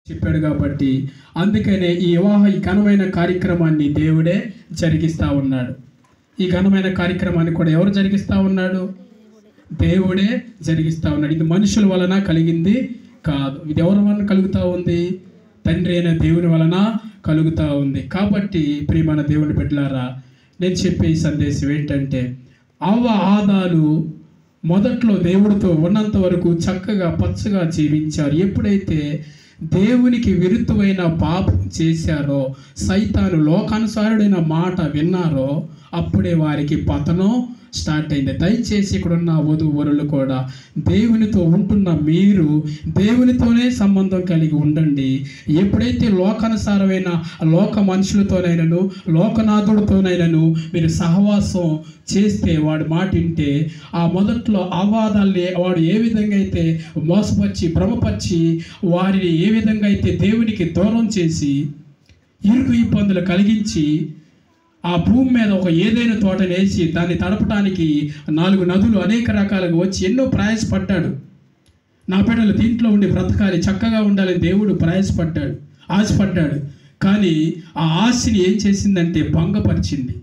చెప్పాడు కాబట్టి అందుకనే ఈ ఘనమైన కార్యక్రమాన్ని దేవుడే జరిగిస్తూ ఉన్నాడు. ఈ ఘనమైన కార్యక్రమాన్ని కూడా ఎవరు జరిగిస్తూ ఉన్నాడు? దేవుడే జరిగిస్తూ ఉన్నాడు. ఇది మనుషుల వలన కలిగింది కాదు. ఇది ఎవరి వలన కలుగుతూ ఉంది? తండ్రి అయిన దేవుని వలన కలుగుతూ ఉంది. కాబట్టి ప్రియమైన దేవుని బిడ్డలారా, నేను చెప్పే సందేశం ఏంటంటే, ఆదాలు మొదట్లో దేవుడితో ఉన్నంత వరకు చక్కగా పచ్చగా జీవించారు. ఎప్పుడైతే దేవునికి విరుద్ధమైన పాపం చేశారో, సైతాను లోకానుసారుడైన మాట విన్నారో, అప్పుడే వారికి పతనం స్టార్ట్ అయింది. దయచేసి ఇక్కడున్న వధూవరులు కూడా దేవునితో ఉంటున్న మీరు దేవునితోనే సంబంధం కలిగి ఉండండి. ఎప్పుడైతే లోకానుసారమైన లోక మనుషులతోనైనను లోకనాథుడితోనైనను మీరు సహవాసం చేస్తే, వాడు మాట వింటే, ఆ మొదట్లో అవాదాల్ని వాడు ఏ విధంగా అయితే మోసపరిచి భ్రమపరిచి వారిని ఏ విధంగా అయితే దేవునికి దూరం చేసి ఇరుకు ఇబ్బందులు కలిగించి ఆ భూమి మీద ఒక ఏదైనా తోటను వేసి దాన్ని తడపడానికి 4 నదులు అనేక రకాలుగా వచ్చి ఎన్నో ప్రయాసపడ్డాడు. నా బిడ్డలు దీంట్లో ఉండి బ్రతకాలి, చక్కగా ఉండాలని దేవుడు ప్రయాసపడ్డాడు, ఆశపడ్డాడు. కానీ ఆ ఆశని ఏం చేసిందంటే భంగపరిచింది.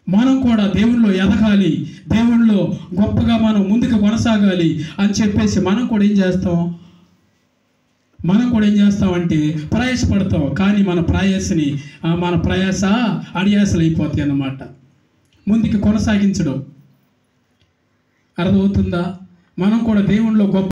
మనం కూడా దేవునిలో ఎదగాలి, దేవునిలో గొప్పగా మనం ముందుకు కొనసాగాలి అని చెప్పేసి మనం కూడా ఏం చేస్తామంటే ప్రయాసపడతాం. కానీ మన ప్రయాస అడియాసలు అయిపోతాయి అన్నమాట. ముందుకు కొనసాగించడం అర్థమవుతుందా? మనం కూడా దేవునిలో గొప్ప